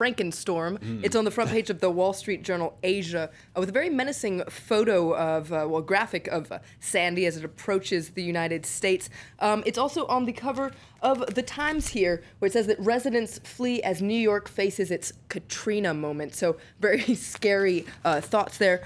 Frankenstorm. It's on the front page of the Wall Street Journal Asia with a very menacing photo of, graphic of Sandy as it approaches the United States. It's also on the cover of the Times here, where it says that residents flee as New York faces its Katrina moment. So very scary thoughts there.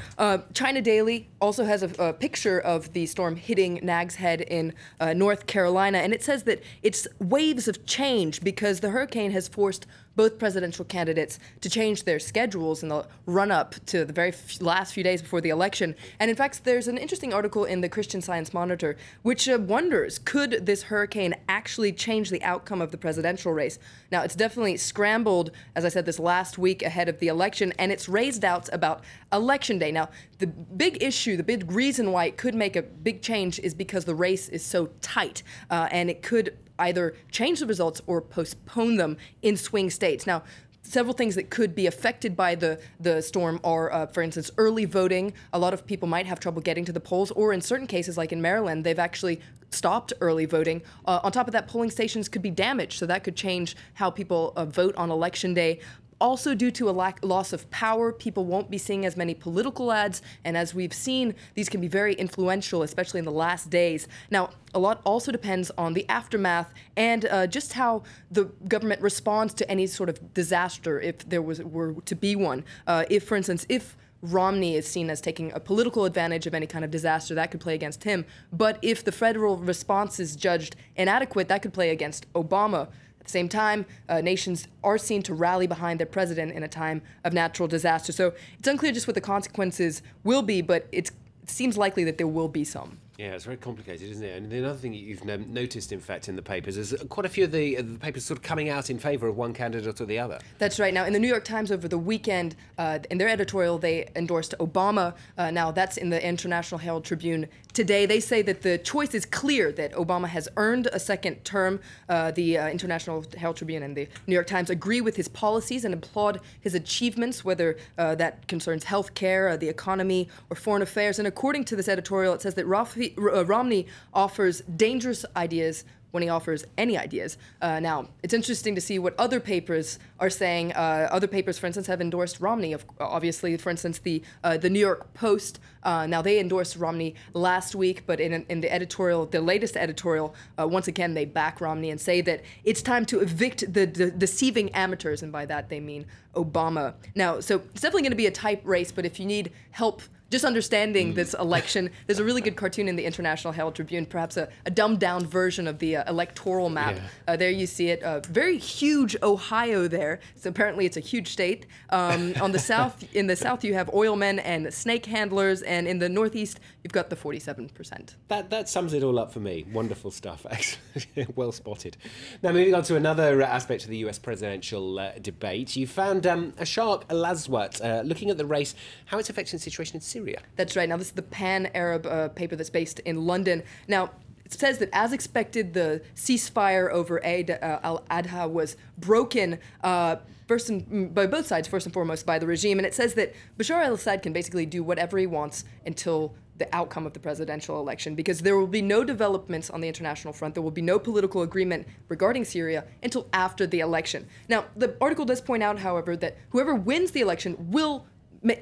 China Daily also has a picture of the storm hitting Nags Head in North Carolina, and it says that it's waves of change because the hurricane has forced both presidential candidates to change their schedules in the run-up to the very last few days before the election. And in fact, there's an interesting article in the Christian Science Monitor which wonders, could this hurricane actually change the outcome of the presidential race? Now, it's definitely scrambled, as I said, this last week ahead of the election, and it's raised doubts about Election Day. Now, the big issue, the big reason why it could make a big change is because the race is so tight, and it could either change the results or postpone them in swing states. Now, several things that could be affected by the storm are, for instance, early voting. A lot of people might have trouble getting to the polls, or in certain cases, like in Maryland, they've actually stopped early voting. On top of that, polling stations could be damaged, so that could change how people vote on Election Day. Also, due to a loss of power, people won't be seeing as many political ads, and as we've seen, these can be very influential, especially in the last days. Now, a lot also depends on the aftermath and just how the government responds to any sort of disaster, if there were to be one. If, for instance, if Romney is seen as taking a political advantage of any kind of disaster, that could play against him. But if the federal response is judged inadequate, that could play against Obama. At the same time, nations are seen to rally behind their president in a time of natural disaster. So it's unclear just what the consequences will be, but it seems likely that there will be some. Yeah, it's very complicated, isn't it? And another thing that you've noticed, in fact, in the papers is quite a few of the papers sort of coming out in favour of one candidate or the other. That's right. Now, in the New York Times over the weekend, in their editorial, they endorsed Obama. Now, that's in the International Herald Tribune today. They say that the choice is clear, that Obama has earned a second term. The International Herald Tribune and the New York Times agree with his policies and applaud his achievements, whether that concerns health care, the economy, or foreign affairs. And according to this editorial, it says that Romney offers dangerous ideas when he offers any ideas. Now, it's interesting to see what other papers are saying. Other papers, for instance, have endorsed Romney. Obviously, for instance, the New York Post. Now, they endorsed Romney last week, but in the editorial, the latest editorial, once again, they back Romney and say that it's time to evict the deceiving amateurs, and by that they mean Obama. Now, so it's definitely going to be a tight race, but if you need help just understanding this election, there's a really good cartoon in the International Herald Tribune, perhaps a dumbed-down version of the electoral map. Yeah. There you see it. Very huge Ohio there. So apparently it's a huge state. On the south, in the south, you have oilmen and snake handlers, and in the northeast, you've got the 47%. That sums it all up for me. Wonderful stuff, actually. Well spotted. Now, moving on to another aspect of the US presidential debate, you found Ashaq Al-Aswat looking at the race, how it's affecting the situation in Syria. That's right. Now, this is the Pan-Arab paper that's based in London. Now, it says that, as expected, the ceasefire over Eid al-Adha was broken by both sides, first and foremost, by the regime. And it says that Bashar al-Assad can basically do whatever he wants until the outcome of the presidential election, because there will be no developments on the international front. There will be no political agreement regarding Syria until after the election. Now, the article does point out, however, that whoever wins the election will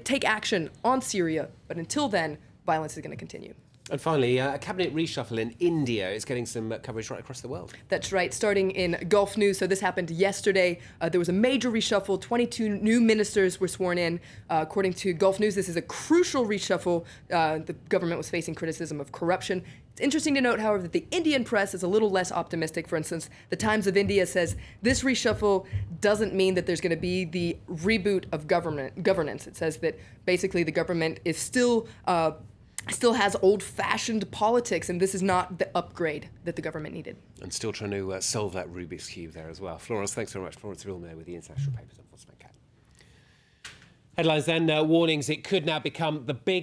take action on Syria, but until then, violence is going to continue. And finally, a cabinet reshuffle in India is getting some coverage right across the world. That's right, starting in Gulf News. So this happened yesterday. There was a major reshuffle. 22 new ministers were sworn in. According to Gulf News, this is a crucial reshuffle. The government was facing criticism of corruption. It's interesting to note, however, that the Indian press is a little less optimistic. For instance, the Times of India says this reshuffle doesn't mean that there's going to be the reboot of governance. It says that basically the government is still has old-fashioned politics, and this is not the upgrade that the government needed. And still trying to solve that Rubik's Cube there as well. Florence, thanks very much. Florence Vilmer there with the International Papers on Force Headlines then, warnings it could now become the big